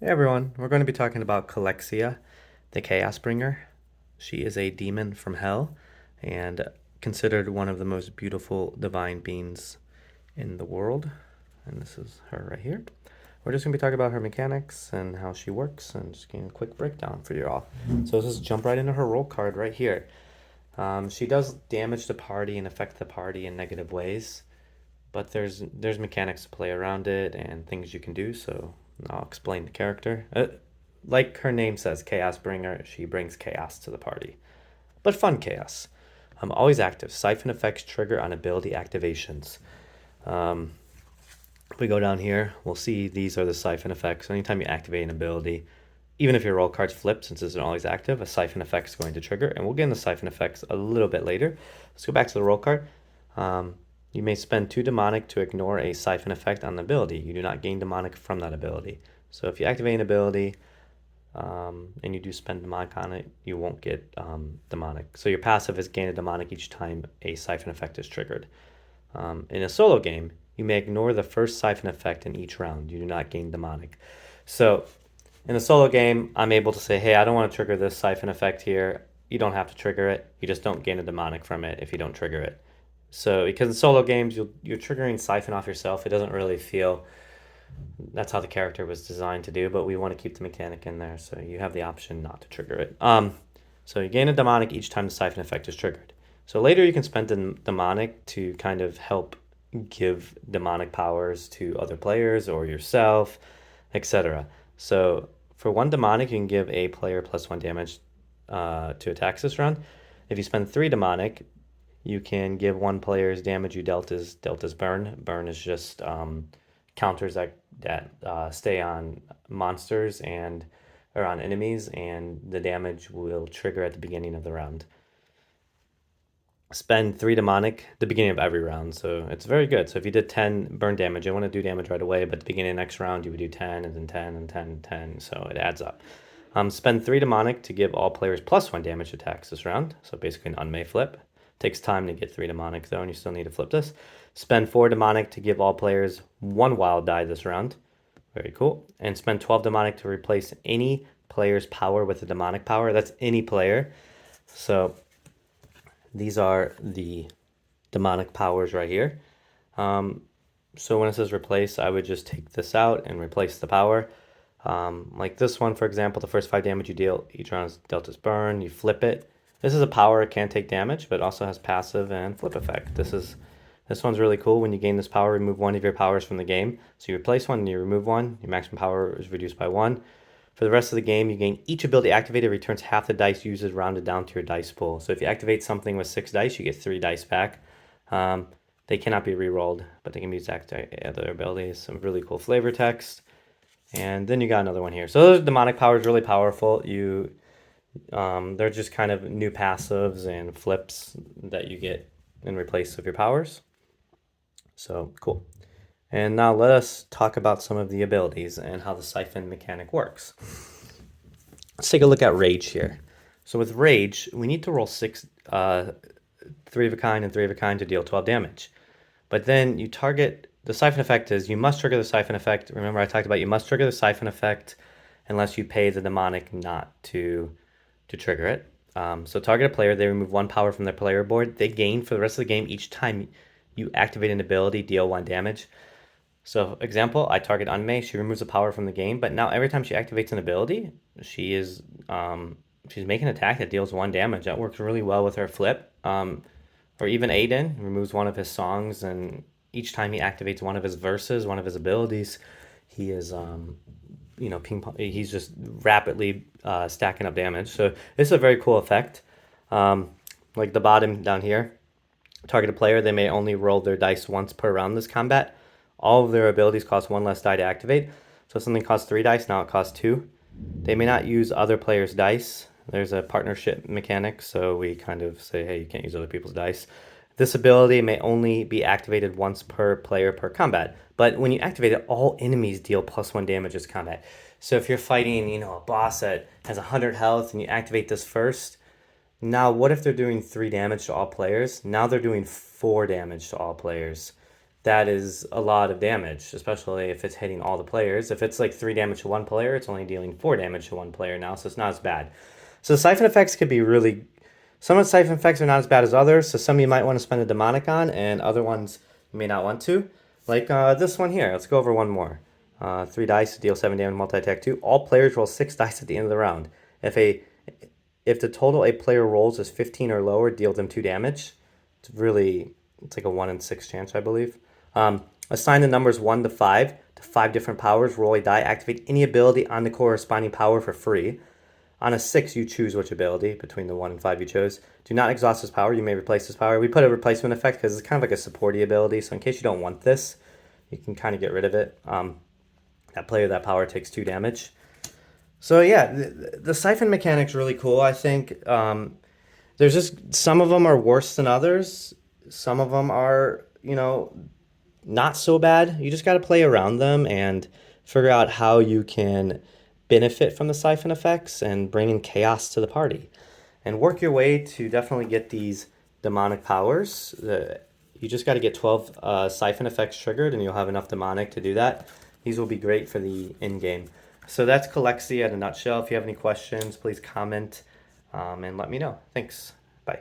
Hey everyone, we're going to be talking about Calyxia, the Chaosbringer. She is a demon from hell and considered one of the most beautiful divine beings in the world. And this is her right here. We're just going to be talking about her mechanics and how she works and just getting a quick breakdown for you all. So let's just jump right into her role card right here. She does damage the party and affect the party in negative ways, but there's mechanics to play around it and things you can do, so I'll explain the character. Like her name says, Chaosbringer, she brings chaos to the party. But fun chaos. Always active. Siphon effects trigger on ability activations. If we go down here, we'll see these are the siphon effects. Anytime you activate an ability, even if your roll card's flipped, since it's always active, a siphon effect is going to trigger. And we'll get into siphon effects a little bit later. Let's go back to the roll card. You may spend 2 demonic to ignore a siphon effect on the ability. You do not gain demonic from that ability. So if you activate an ability and you do spend demonic on it, you won't get demonic. So your passive is gain a demonic each time a siphon effect is triggered. In a solo game, you may ignore the first siphon effect in each round. You do not gain demonic. So in a solo game, I'm able to say, hey, I don't want to trigger this siphon effect here. You don't have to trigger it. You just don't gain a demonic from it if you don't trigger it. So because in solo games, you're triggering siphon off yourself. It doesn't really feel, that's how the character was designed to do, but we want to keep the mechanic in there, so you have the option not to trigger it. So you gain a demonic each time the siphon effect is triggered. So later you can spend the demonic to kind of help give demonic powers to other players or yourself, etc. So for 1 demonic, you can give a player +1 damage to attacks this round. If you spend 3 demonic, you can give 1 player's damage you dealt as burn. Burn is just counters that stay on monsters or on enemies, and the damage will trigger at the beginning of the round. Spend 3 demonic at the beginning of every round, so it's very good. So if you did 10 burn damage, you want to do damage right away, but at the beginning of the next round, you would do 10 and then 10 and 10 and 10, so it adds up. Spend 3 demonic to give all players +1 damage attacks this round, so basically an unmay flip. Takes time to get 3 demonic though, and you still need to flip this. Spend 4 demonic to give all players 1 wild die this round. Very cool. And spend 12 demonic to replace any player's power with a demonic power. That's any player. So these are the demonic powers right here. So when it says replace, I would just take this out and replace the power. Like this one, for example, the first 5 damage you deal each round is dealt as burn. You flip it. This is a power, it can take damage, but also has passive and flip effect. This one's really cool. When you gain this power, remove 1 of your powers from the game. So you replace 1 and you remove 1. Your maximum power is reduced by 1. For the rest of the game, you gain each ability activated returns half the dice used rounded down to your dice pool. So if you activate something with 6 dice, you get 3 dice back. They cannot be re-rolled, but they can be used to activate other abilities. Some really cool flavor text. And then you got another one here. So those demonic powers really powerful. They're just kind of new passives and flips that you get in replace of your powers. So cool. And now let us talk about some of the abilities and how the siphon mechanic works. Let's take a look at Rage here. So with Rage, we need to roll 6, 3 of a kind and 3 of a kind to deal 12 damage. But then you target, the siphon effect is you must trigger the siphon effect. Remember I talked about you must trigger the siphon effect unless you pay the demonic not to trigger it. So target a player, they remove 1 power from their player board. They gain for the rest of the game each time you activate an ability, deal 1 damage. So example, I target Unmay, she removes a power from the game, but now every time she activates an ability, she's making an attack that deals 1 damage. That works really well with her flip. Or even Aiden removes 1 of his songs, and each time he activates 1 of his verses, 1 of his abilities, he is he's just rapidly stacking up damage. So this is a very cool effect. Like the bottom down here, target a player, they may only roll their dice once per round this combat. All of their abilities cost 1 less die to activate. So if something costs 3 dice, now it costs 2. They may not use other players' dice. There's a partnership mechanic, so we kind of say, hey, you can't use other people's dice. This ability may only be activated once per player per combat, but when you activate it, all enemies deal +1 damage this combat. So if you're fighting, a boss that has 100 health and you activate this first, now what if they're doing 3 damage to all players? Now they're doing 4 damage to all players. that is a lot of damage, especially if it's hitting all the players. If it's like 3 damage to one player, it's only dealing 4 damage to one player now, so it's not as bad. So Siphon effects could be really. Some of the Siphon effects are not as bad as others, so some you might want to spend a demonic on, and other ones you may not want to. Like this one here. Let's go over one more. 3 dice to deal 7 damage, multi-attack 2. All players roll 6 dice at the end of the round. If the total a player rolls is 15 or lower, deal them 2 damage. It's like a 1 in 6 chance, I believe. Assign the numbers 1 to 5 to 5 different powers. Roll a die. Activate any ability on the corresponding power for free. On a 6, you choose which ability between the 1 and 5 you chose. Do not exhaust this power. You may replace this power. We put a replacement effect because it's kind of like a supporty ability. So in case you don't want this, you can kind of get rid of it. That player, that power takes 2 damage. So yeah, the Siphon mechanic's really cool. I think there's just some of them are worse than others. Some of them are, not so bad. You just got to play around them and figure out how you can benefit from the Siphon effects and bring in chaos to the party. And work your way to definitely get these demonic powers. You just got to get 12 Siphon effects triggered and you'll have enough demonic to do that. These will be great for the end game. So that's Calyxia in a nutshell. If you have any questions, please comment and let me know. Thanks. Bye.